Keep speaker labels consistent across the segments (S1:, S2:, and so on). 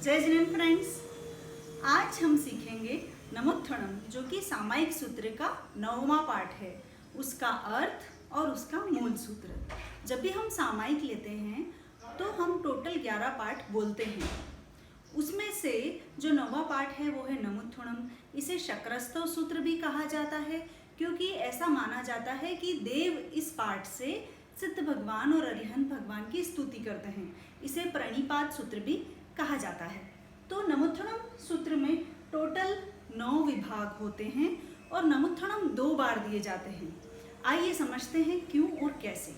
S1: जय जिनेन्द्र फ्रेंड्स, आज हम सीखेंगे नमोत्थनम, जो कि सामायिक सूत्र का 9वां पार्ट है, उसका अर्थ और उसका मूल सूत्र। जब भी हम सामायिक लेते हैं तो हम टोटल 11 पार्ट बोलते हैं। उसमें से जो 9वां पार्ट है वो है नमोत्थनम। इसे शक्रस्तव सूत्र भी कहा जाता है, क्योंकि ऐसा माना जाता है कि देव इस पाठ से सिद्ध भगवान और अरिहंत भगवान की स्तुति करते हैं। इसे प्रणिपात सूत्र भी कहा जाता है। तो नमोत्थनम सूत्र में टोटल 9 विभाग होते हैं और नमोत्थनम 2 बार दिए जाते हैं। आइए समझते हैं क्यों और कैसे।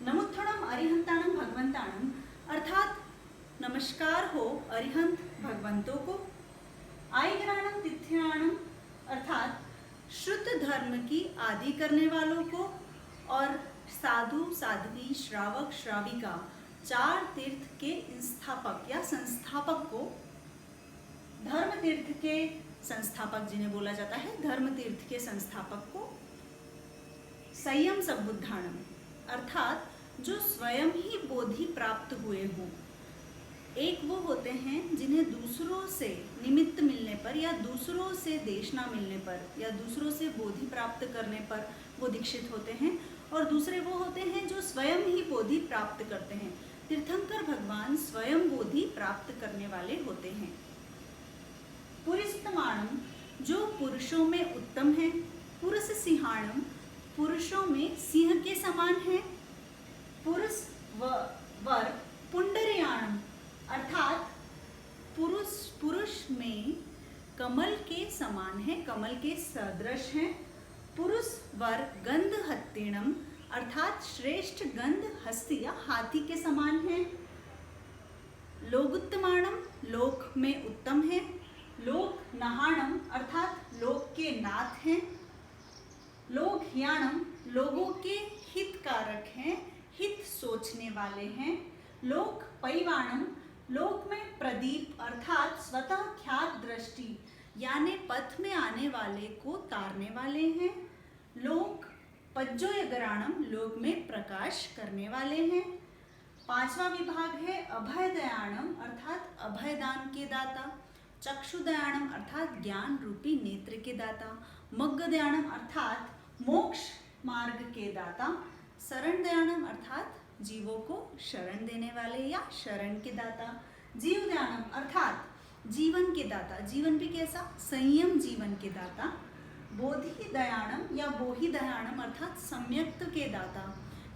S1: नमोत्थनम अरिहंताणम भगवंताणम, अर्थात नमस्कार हो अरिहंत भगवंतों को। आयग्राणम तिथ्याणम, अर्थात शुद्ध धर्म की आदि करने वालों को। और साधु साध्वी श्रावक श्राविका 4 तीर्थ के स्थापक या संस्थापक को। धर्म तीर्थ के संस्थापक जिन्हें बोला जाता है, धर्म तीर्थ के संस्थापक को। संयम संबुद्धाणम, अर्थात जो स्वयं ही बोधि प्राप्त हुए हों। एक वो होते हैं जिन्हें दूसरों से निमित्त मिलने पर या दूसरों से देशना मिलने पर या दूसरों से बोधि प्राप्त करने पर वो दीक्षित होते हैं, और दूसरे वो होते हैं जो स्वयं ही बोधि प्राप्त करते हैं। तीर्थंकर भगवान स्वयं बोधि प्राप्त करने वाले होते हैं। पुरुषोत्तमाणम, जो पुरुषों में उत्तम है। पुरुष सिंहाणम, पुरुषों में सिंह के समान है। पुरुष वर पुंडरीयाणम, अर्थात पुरुष में कमल के समान है, कमल के सदृश हैं। पुरुष वर गंध हत्तीणम, अर्थात श्रेष्ठ गंध हस्ती या हाथी के समान है। लोकोत्तमाणम, लोक में उत्तम है। लोक नहाणम, अर्थात लोक के नाथ हैं। लोक हियाणम, लोगों के हितकारक हैं, हित सोचने वाले हैं। लोक पैवाणम, लोक में प्रदीप अर्थात स्वतः ख्यात दृष्टि यानी पथ में आने वाले को तारने वाले हैं। लोक पज्जोयगराणम, लोक में प्रकाश करने वाले हैं। 5वां विभाग है अभयदयाणम, अर्थात अभयदान के दाता। चक्षुदयाणम, अर्थात ज्ञान रूपी नेत्र के दाता। मग्गदयाणम, अर्थात मोक्ष मार्ग के दाता। शरणदयाणम, अर्थात जीवों को शरण देने वाले या शरण के दाता। जीवदयाणम, अर्थात जीवन के दाता। जीवन भी कैसा? संयम जीवन के दाता। बोधि दयाणम या बोहि दयाणम, अर्थात सम्यक्त के दाता।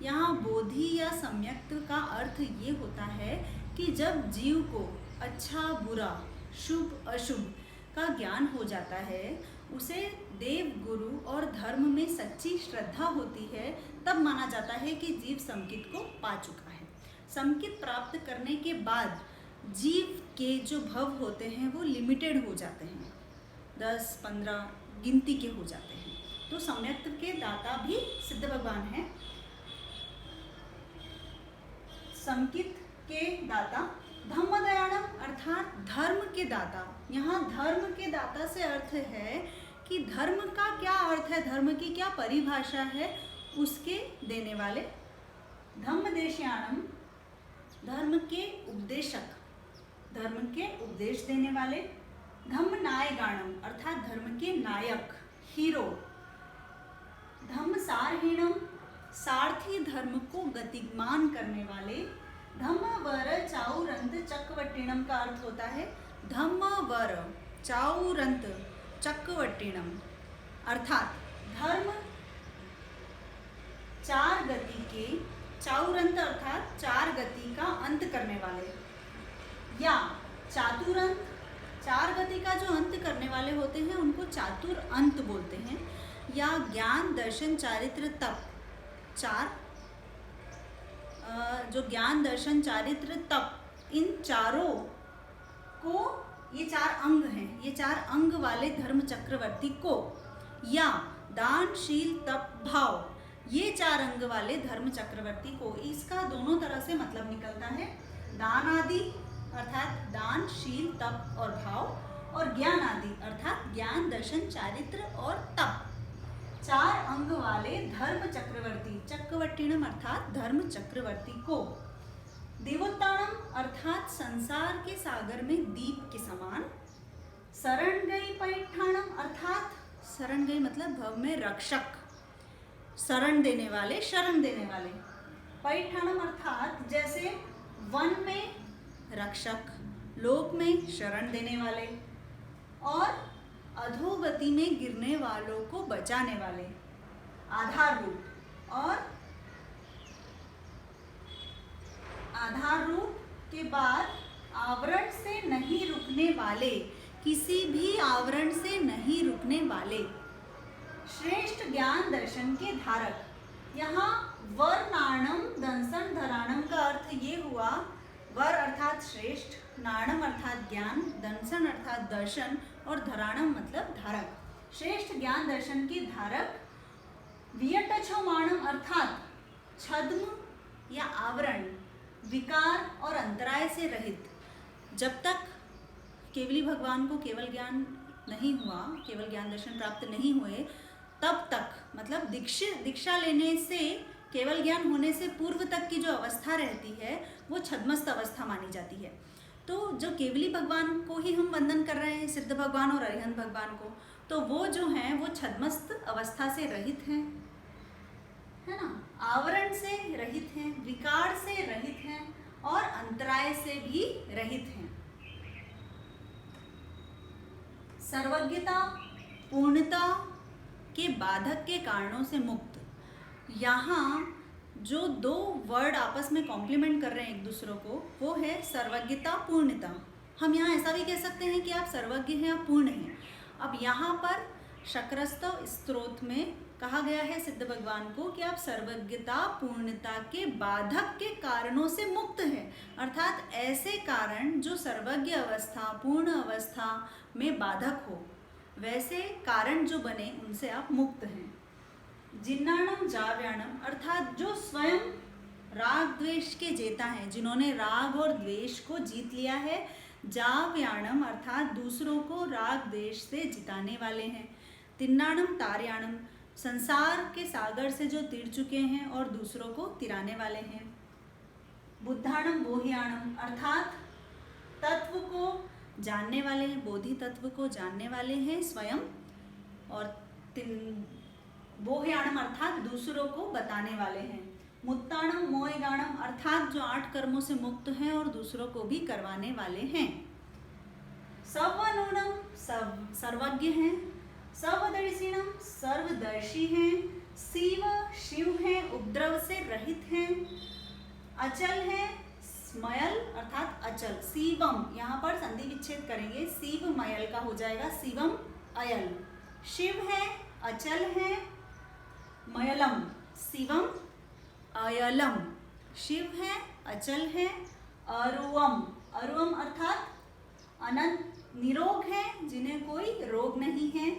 S1: यहाँ बोधि या सम्यक्त का अर्थ ये होता है कि जब जीव को अच्छा बुरा शुभ अशुभ का ज्ञान हो जाता है, उसे देव गुरु और धर्म में सच्ची श्रद्धा होती है, तब माना जाता है कि जीव समकित को पा चुका है। समकित प्राप्त करने के बाद जीव के जो भव होते हैं वो लिमिटेड हो जाते हैं, 10-15 गिनती के हो जाते हैं। तो सम्यक्त के दाता भी सिद्ध भगवान हैं। समकित के दाता। धम्मदयाणम, अर्थात धर्म के दाता। यहाँ धर्म के दाता से अर्थ है कि धर्म का क्या अर्थ है, धर्म की क्या परिभाषा है, उसके देने वाले। धम्मदेशयाणम, धर्म के उपदेशक, धर्म के उपदेश देने वाले। धम्म नायगाणम, अर्थात धर्म के नायक, हीरो। धम्म सारहीणम, सारथी, धर्म को गतिमान करने वाले। धम्म वर चाउरंत चक्रवर्तीणम का अर्थ होता है धम्म वर चाउरंत चक्रवर्तीणम, अर्थात धर्म 4 गति के, चाउरंत अर्थात 4 गति का अंत करने वाले, या चातुरंत 4 गति का जो अंत करने वाले होते हैं उनको चातुर अंत बोलते हैं। या ज्ञान दर्शन चारित्र तप, 4 जो ज्ञान दर्शन चारित्र तप, इन चारों को, ये 4 अंग हैं, ये 4 अंग वाले धर्म चक्रवर्ती को। या दान शील तप भाव, ये 4 अंग वाले धर्म चक्रवर्ती को। इसका दोनों तरह से मतलब निकलता है। दान आदि अर्थात दान शील तप और भाव, और ज्ञान आदि अर्थात ज्ञान दर्शन चारित्र और तप। 4 अंग वाले धर्म चक्रवर्ती, चक्रवर्तीणम अर्थात धर्म चक्रवर्ती को। दीवोत्तानम अर्थात संसार के सागर में दीप के समान। शरण गई पैठानम अर्थात शरण गई मतलब भव में रक्षक, शरण देने वाले, शरण देने वाले। पैठानम अर्थात जैसे वन में रक्षक, लोक में शरण देने वाले और अधोगति में गिरने वालों को बचाने वाले, आधार रूप। और आधार रूप के बाद आवरण से नहीं रुकने वाले, किसी भी आवरण से नहीं रुकने वाले, श्रेष्ठ ज्ञान दर्शन के धारक। यहाँ वर्णाणम दंसन धराणम का अर्थ ये हुआ, वर अर्थात श्रेष्ठ, नाणम अर्थात ज्ञान, दंसन अर्थात दर्शन और धराणम मतलब धारक। श्रेष्ठ ज्ञान दर्शन के धारक। वियटछमाणम अर्थात छद्म या आवरण, विकार और अंतराय से रहित। जब तक केवली भगवान को केवल ज्ञान नहीं हुआ, केवल ज्ञान दर्शन प्राप्त नहीं हुए, तब तक मतलब दीक्षा लेने से, केवल ज्ञान होने से पूर्व तक की जो अवस्था रहती है वो छद्मस्त अवस्था मानी जाती है। तो जो केवली भगवान को ही हम वंदन कर रहे हैं, सिद्ध भगवान और अरिहंत भगवान को, तो वो जो हैं वो छद्मस्त अवस्था से रहित हैं, है ना, आवरण से रहित हैं, विकार से रहित हैं और अंतराय से भी रहित हैं। सर्वज्ञता, पूर्णता के बाधक के कारणों से मुक्त। यहाँ जो दो वर्ड आपस में कॉम्प्लीमेंट कर रहे हैं एक दूसरों को, वो है सर्वज्ञता, पूर्णता। हम यहाँ ऐसा भी कह सकते हैं कि आप सर्वज्ञ हैं, आप पूर्ण हैं। अब यहाँ पर शक्रस्तव स्तोत्र में कहा गया है सिद्ध भगवान को कि आप सर्वज्ञता, पूर्णता के बाधक के कारणों से मुक्त हैं, अर्थात ऐसे कारण जो सर्वज्ञ अवस्था, पूर्ण अवस्था में बाधक हो, वैसे कारण जो बने उनसे आप मुक्त हैं। जिन्नाणम जाव्याणम अर्थात जो स्वयं राग द्वेष के जेता हैं, जिन्होंने राग और द्वेष को जीत लिया है। जाव्याणम अर्थात दूसरों को राग द्वेष से जिताने वाले हैं। तिन्नाणम तार्याणम संसार के सागर से जो तीर चुके हैं और दूसरों को तिराने वाले हैं। बुद्धाणम बोह्याणम अर्थात तत्व को जानने वाले हैं, बोधि तत्व को जानने वाले हैं स्वयं। और बोह्याणम अर्थात दूसरों को बताने वाले हैं। मुत्ताणम मोयगाणम अर्थात जो 8 कर्मों से मुक्त हैं और दूसरों को भी करवाने वाले हैं। सवनूनम सर्वज्ञ हैं। सर्वदर्शिनम सर्वदर्शी हैं। शिव शिव हैं, उपद्रव से रहित हैं। अचल हैं, स्मयल अर्थात अचल। शिवम यहाँ पर संधि विच्छेद करेंगे, शिव मयल का हो जाएगा शिवम अयल। शिव है, अचल है, मयलम, शिवम अयलम। शिव है, अचल है, अरुवम, अरुवम अर्थात अनंत, निरोग है, जिन्हें कोई रोग नहीं है।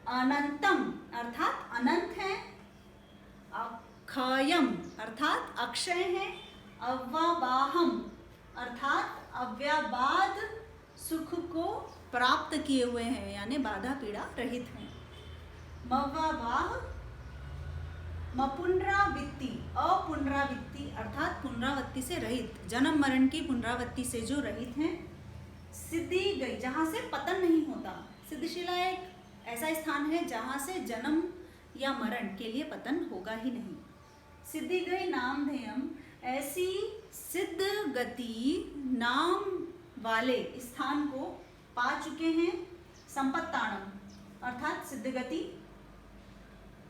S1: अनंतम अर्थात अनंत है। अक्षयम अर्थात अक्षय है। अव्याबाहम अर्थात अव्याबाद सुख को प्राप्त किए हुए हैं, यानी बाधा पीड़ा रहित हैं। मव्याबाह मपुनरावृत्ति, अपुनरावृत्ति अर्थात पुनरावृत्ति से रहित, जन्म मरण की पुनरावृत्ति से जो रहित हैं। सिद्धि गई, जहाँ से पतन नहीं होता। सिद्धशिला एक ऐसा स्थान है जहाँ से जन्म या मरण के लिए पतन होगा ही नहीं। सिद्धि गई नामधेयम, ऐसी सिद्ध गति नाम वाले स्थान को पा चुके हैं। संपत्ताणम अर्थात सिद्ध गति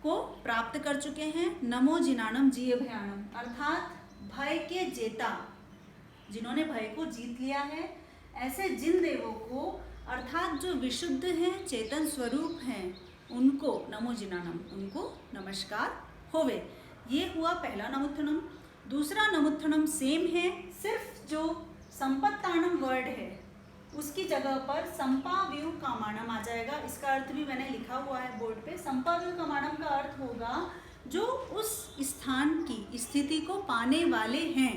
S1: को प्राप्त कर चुके हैं। नमो जिनाणम जियभयाणम अर्थात भय के जेता, जिन्होंने भय को जीत लिया है, ऐसे जिन देवों को अर्थात जो विशुद्ध हैं, चेतन स्वरूप हैं, उनको नमो जिनाणम, उनको नमस्कार होवे। ये हुआ पहला नमुत्थनम। दूसरा नमुत्थनम सेम है, सिर्फ जो संपत्ताणम वर्ड है उसकी जगह पर संपाव्यू कामाणम आ जाएगा। इसका अर्थ भी मैंने लिखा हुआ है बोर्ड पे। संपाव्यू कामाणम का अर्थ होगा जो उस स्थान की स्थिति को पाने वाले हैं,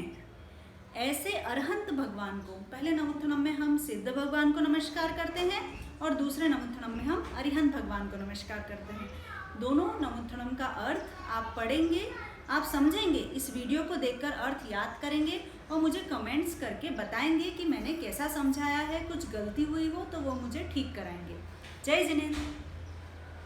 S1: ऐसे अरहंत भगवान को। पहले नमुत्थनम में हम सिद्ध भगवान को नमस्कार करते हैं और दूसरे नमुत्थनम में हम अरिहंत भगवान को नमस्कार करते हैं। दोनों नमुत्थनम का अर्थ आप पढ़ेंगे आप समझेंगे, इस वीडियो को देखकर अर्थ याद करेंगे और मुझे कमेंट्स करके बताएंगे कि मैंने कैसा समझाया है। कुछ गलती हुई हो तो वो मुझे ठीक कराएंगे। जय जिनेंद्र।